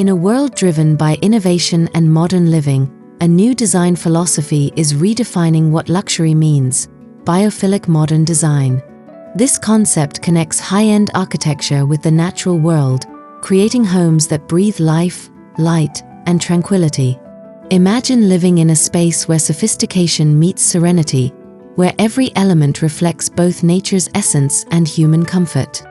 In a world driven by innovation and modern living, a new design philosophy is redefining what luxury means: biophilic modern design. This concept connects high-end architecture with the natural world, creating homes that breathe life, light, and tranquility. Imagine living in a space where sophistication meets serenity, where every element reflects both nature's essence and human comfort.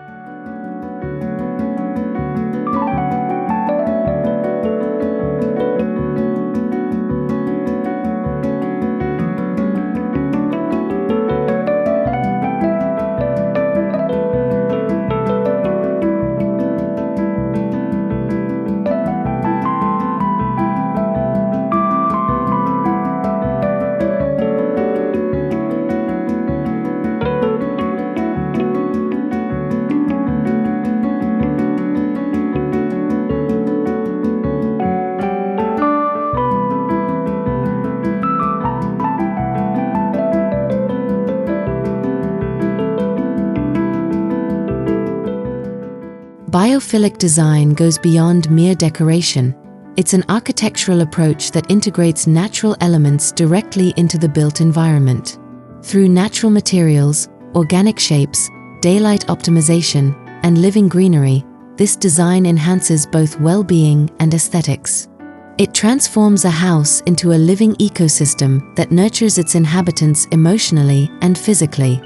Biophilic design goes beyond mere decoration. It's an architectural approach that integrates natural elements directly into the built environment. Through natural materials, organic shapes, daylight optimization, and living greenery, this design enhances both well-being and aesthetics. It transforms a house into a living ecosystem that nurtures its inhabitants emotionally and physically.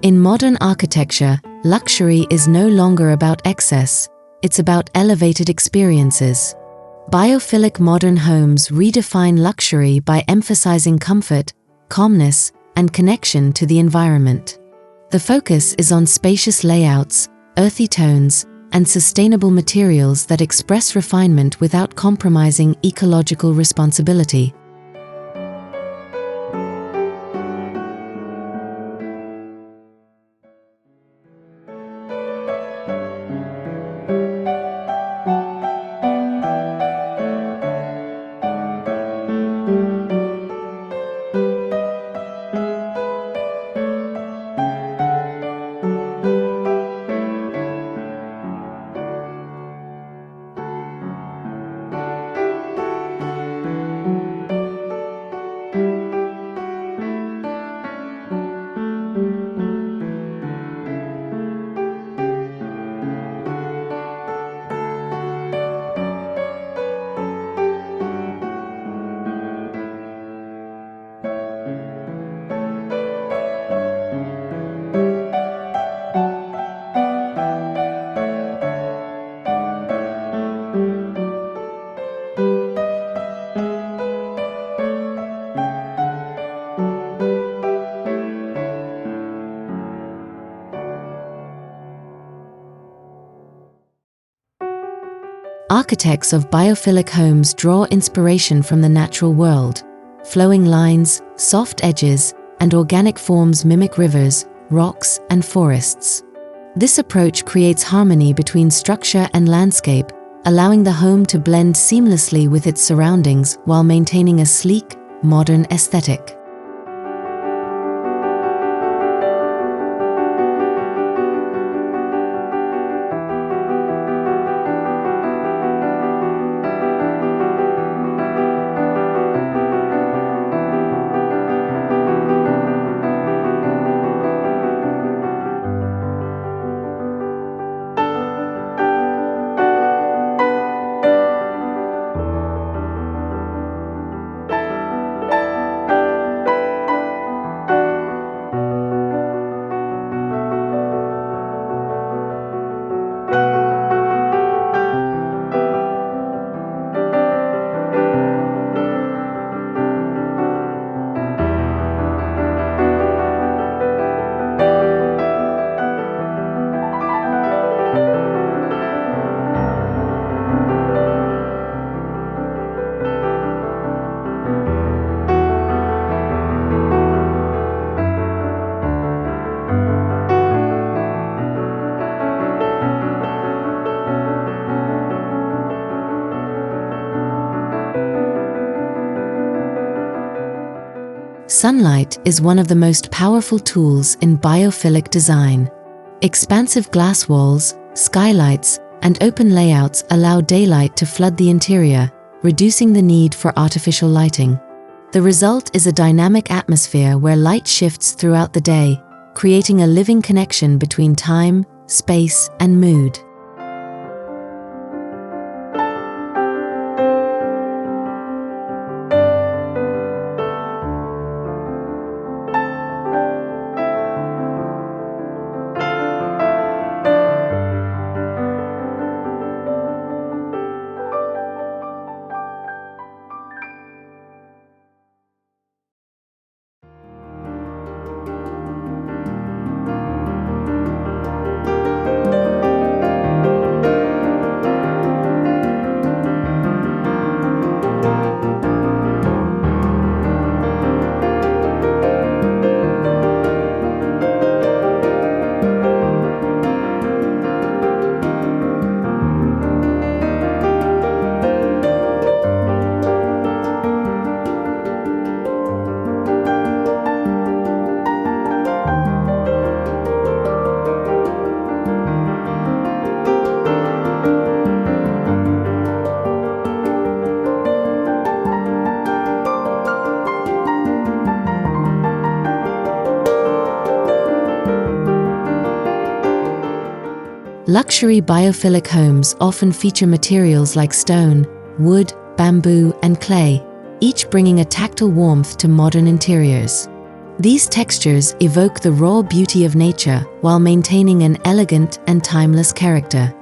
In modern architecture, luxury is no longer about excess, it's about elevated experiences. Biophilic modern homes redefine luxury by emphasizing comfort, calmness, and connection to the environment. The focus is on spacious layouts, earthy tones, and sustainable materials that express refinement without compromising ecological responsibility. Architects of biophilic homes draw inspiration from the natural world. Flowing lines, soft edges, and organic forms mimic rivers, rocks, and forests. This approach creates harmony between structure and landscape, allowing the home to blend seamlessly with its surroundings while maintaining a sleek, modern aesthetic. Sunlight is one of the most powerful tools in biophilic design. Expansive glass walls, skylights, and open layouts allow daylight to flood the interior, reducing the need for artificial lighting. The result is a dynamic atmosphere where light shifts throughout the day, creating a living connection between time, space, and mood. Luxury biophilic homes often feature materials like stone, wood, bamboo, and clay, each bringing a tactile warmth to modern interiors. These textures evoke the raw beauty of nature while maintaining an elegant and timeless character.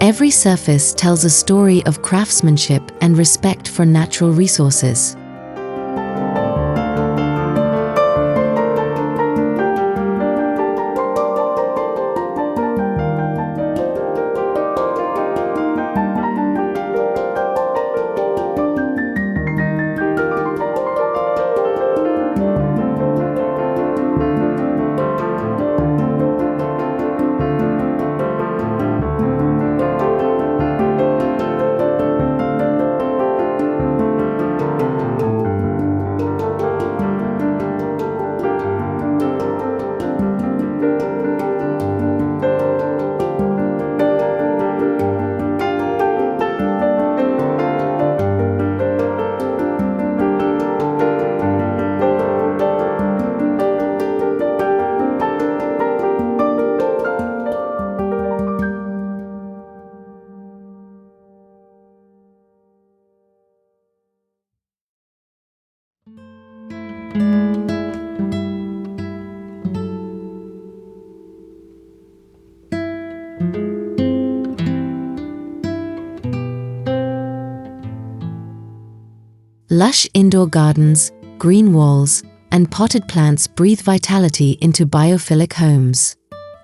Every surface tells a story of craftsmanship and respect for natural resources. Lush indoor gardens, green walls, and potted plants breathe vitality into biophilic homes.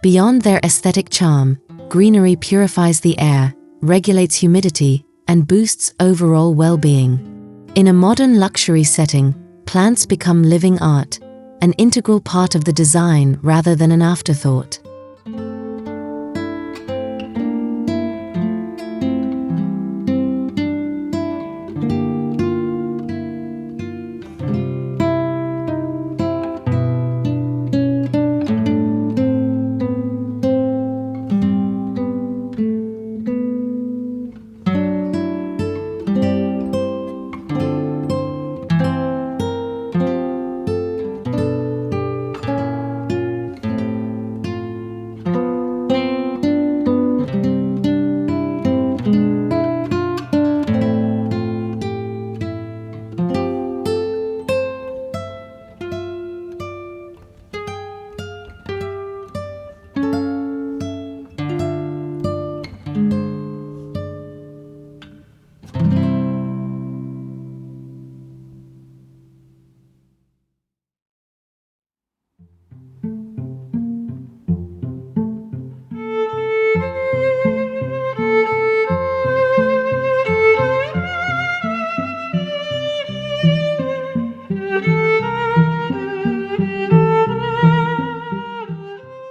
Beyond their aesthetic charm, greenery purifies the air, regulates humidity, and boosts overall well-being. In a modern luxury setting, plants become living art, an integral part of the design rather than an afterthought.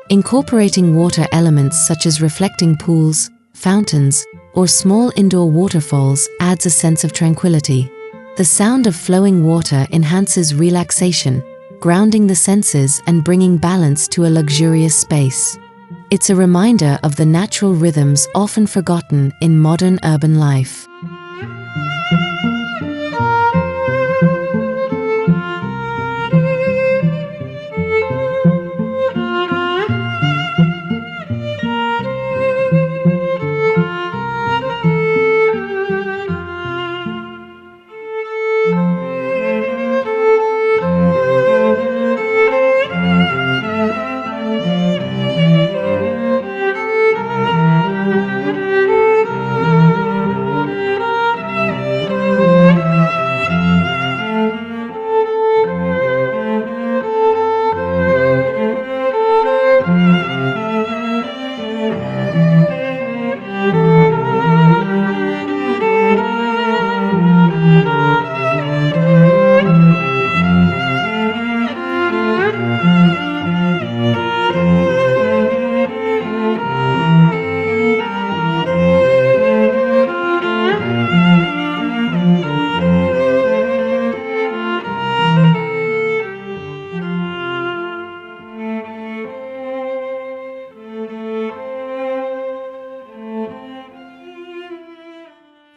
Incorporating water elements such as reflecting pools, fountains, or small indoor waterfalls adds a sense of tranquility. The sound of flowing water enhances relaxation, grounding the senses and bringing balance to a luxurious space. It's a reminder of the natural rhythms often forgotten in modern urban life.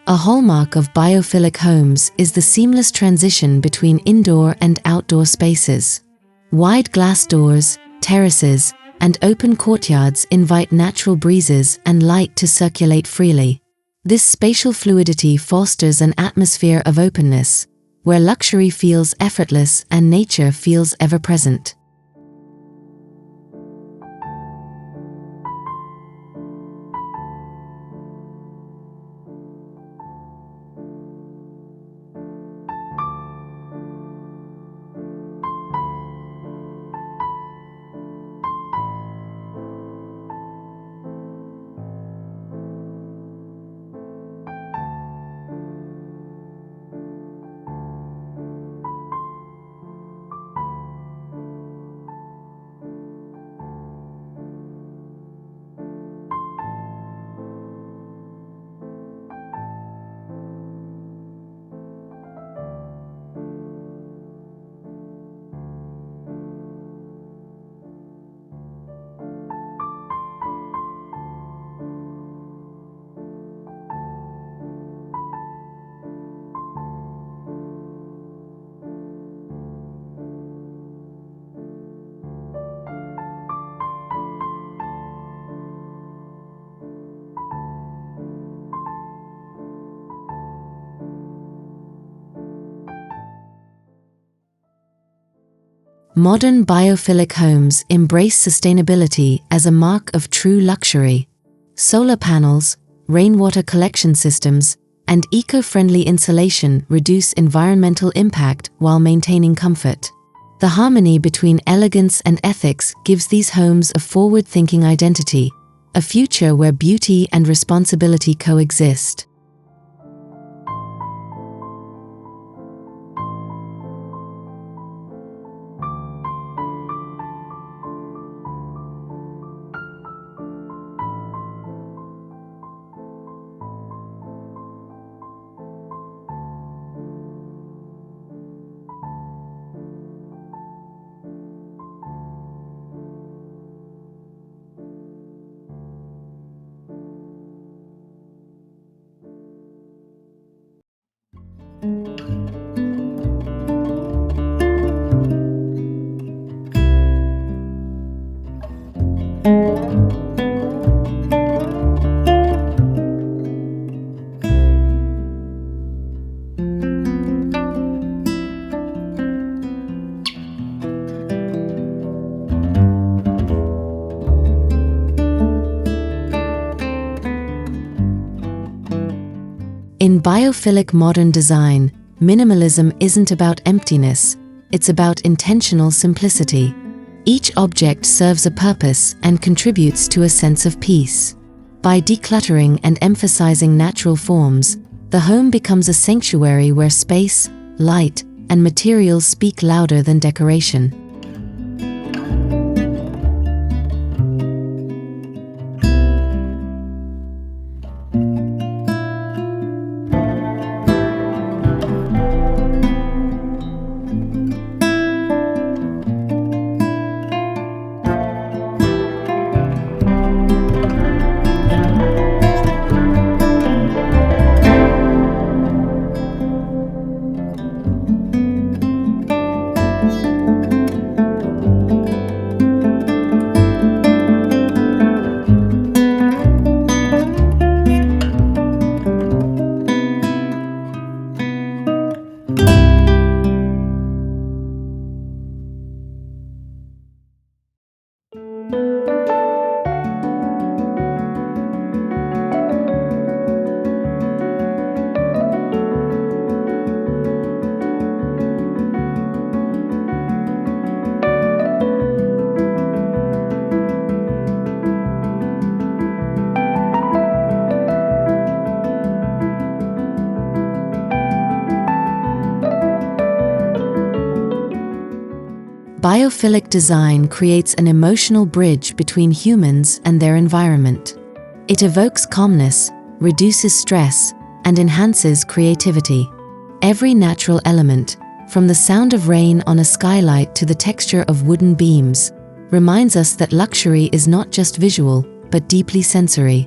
A hallmark of biophilic homes is the seamless transition between indoor and outdoor spaces. Wide glass doors, terraces, and open courtyards invite natural breezes and light to circulate freely. This spatial fluidity fosters an atmosphere of openness, where luxury feels effortless and nature feels ever-present. Modern biophilic homes embrace sustainability as a mark of true luxury. Solar panels, rainwater collection systems, and eco-friendly insulation reduce environmental impact while maintaining comfort. The harmony between elegance and ethics gives these homes a forward-thinking identity, a future where beauty and responsibility coexist. In biophilic modern design, minimalism isn't about emptiness, it's about intentional simplicity. Each object serves a purpose and contributes to a sense of peace. By decluttering and emphasizing natural forms, the home becomes a sanctuary where space, light, and materials speak louder than decoration. Biophilic design creates an emotional bridge between humans and their environment. It evokes calmness, reduces stress, and enhances creativity. Every natural element, from the sound of rain on a skylight to the texture of wooden beams, reminds us that luxury is not just visual, but deeply sensory.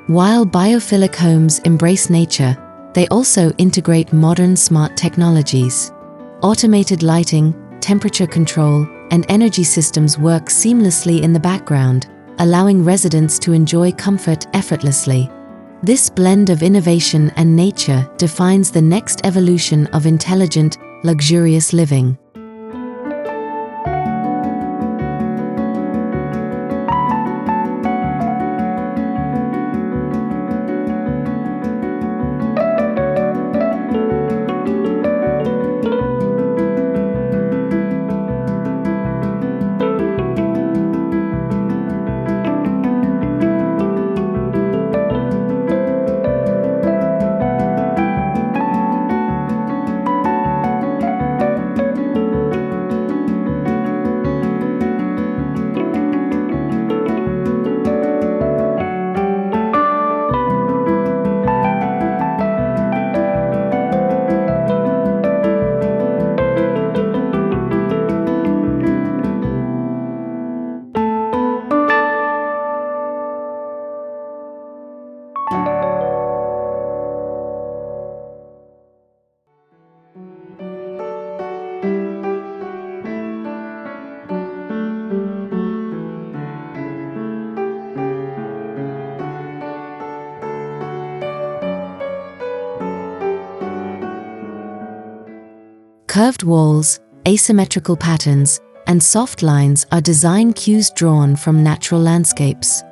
While biophilic homes embrace nature, they also integrate modern smart technologies. Automated lighting, temperature control, and energy systems work seamlessly in the background, allowing residents to enjoy comfort effortlessly. This blend of innovation and nature defines the next evolution of intelligent, luxurious living. Curved walls, asymmetrical patterns, and soft lines are design cues drawn from natural landscapes.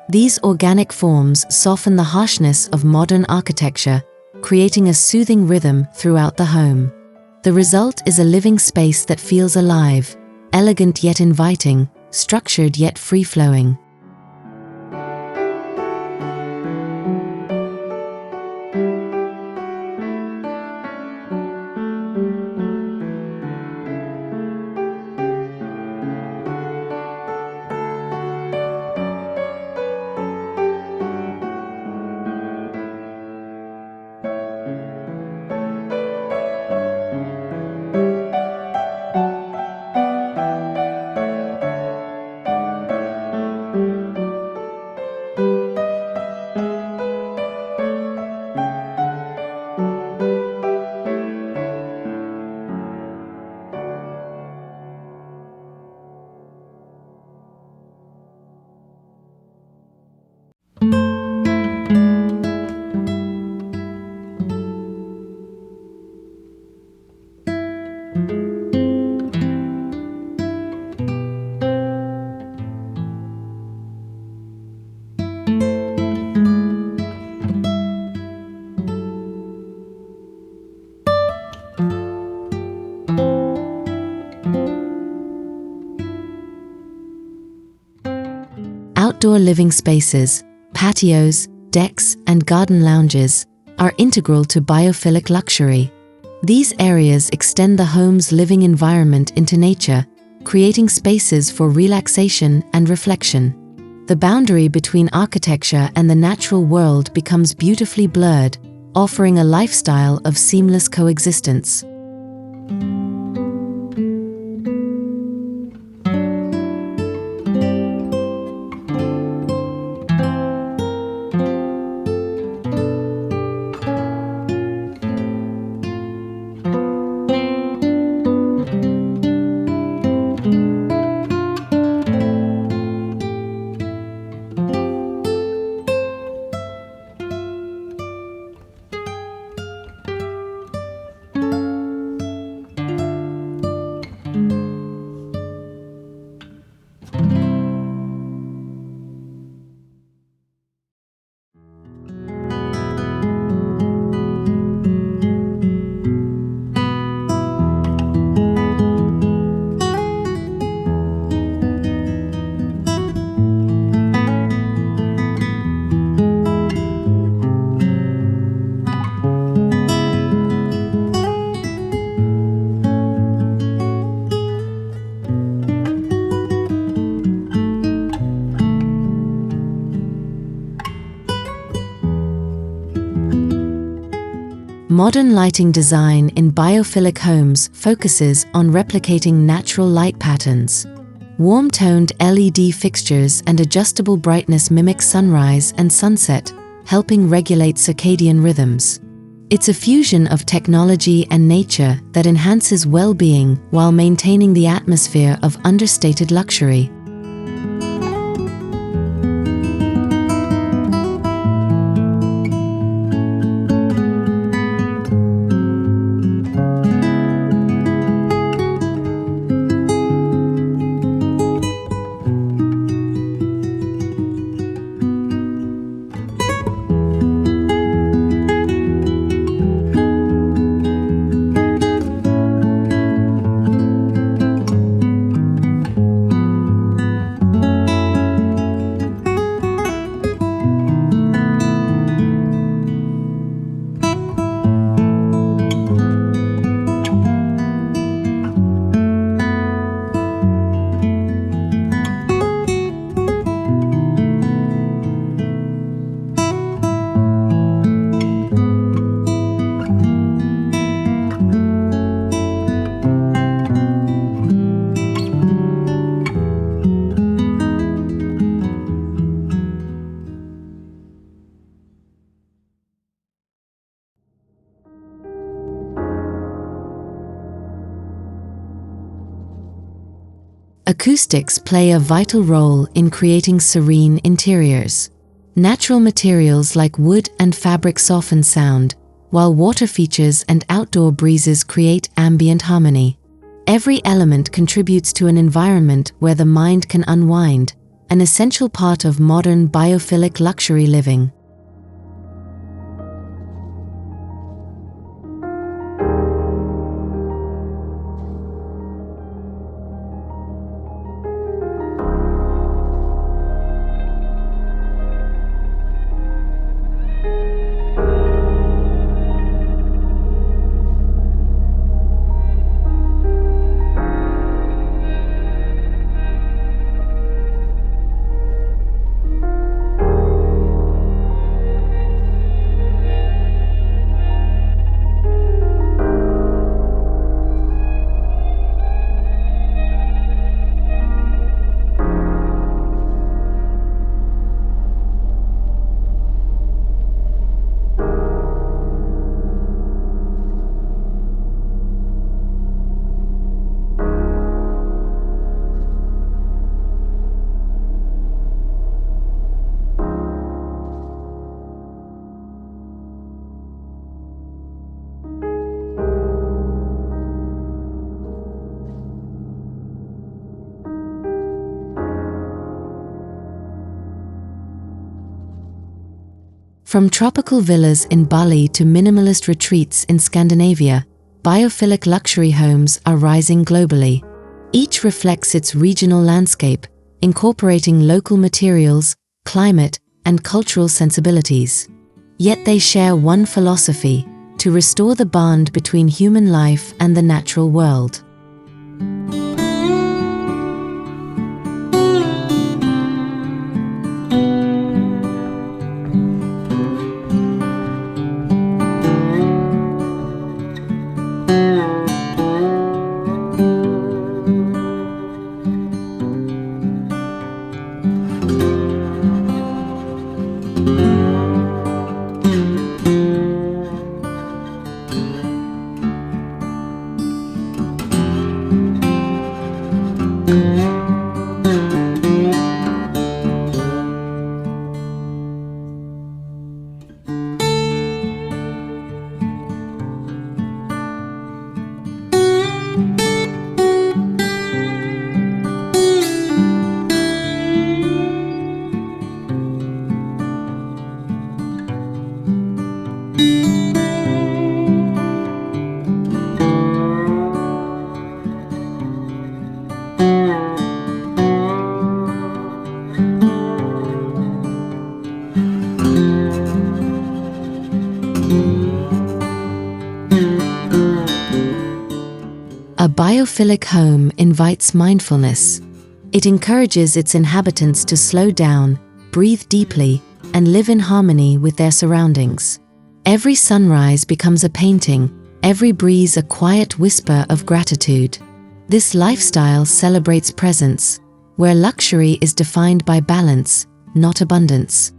These organic forms soften the harshness of modern architecture, creating a soothing rhythm throughout the home. The result is a living space that feels alive, elegant yet inviting, structured yet free-flowing. Outdoor living spaces, patios, decks, and garden lounges are integral to biophilic luxury. These areas extend the home's living environment into nature, creating spaces for relaxation and reflection. The boundary between architecture and the natural world becomes beautifully blurred, offering a lifestyle of seamless coexistence. Modern lighting design in biophilic homes focuses on replicating natural light patterns. Warm-toned LED fixtures and adjustable brightness mimic sunrise and sunset, helping regulate circadian rhythms. It's a fusion of technology and nature that enhances well-being while maintaining the atmosphere of understated luxury. Acoustics play a vital role in creating serene interiors. Natural materials like wood and fabric soften sound, while water features and outdoor breezes create ambient harmony. Every element contributes to an environment where the mind can unwind, an essential part of modern biophilic luxury living. From tropical villas in Bali to minimalist retreats in Scandinavia, biophilic luxury homes are rising globally. Each reflects its regional landscape, incorporating local materials, climate, and cultural sensibilities. Yet they share one philosophy: to restore the bond between human life and the natural world. A biophilic home invites mindfulness. It encourages its inhabitants to slow down, breathe deeply, and live in harmony with their surroundings. Every sunrise becomes a painting, every breeze a quiet whisper of gratitude. This lifestyle celebrates presence, where luxury is defined by balance, not abundance.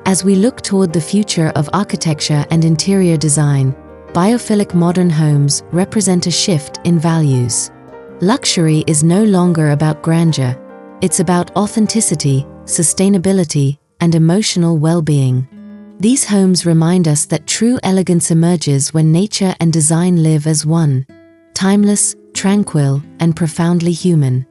As we look toward the future of architecture and interior design, biophilic modern homes represent a shift in values. Luxury is no longer about grandeur, it's about authenticity, sustainability, and emotional well-being. These homes remind us that true elegance emerges when nature and design live as one, timeless, tranquil, and profoundly human.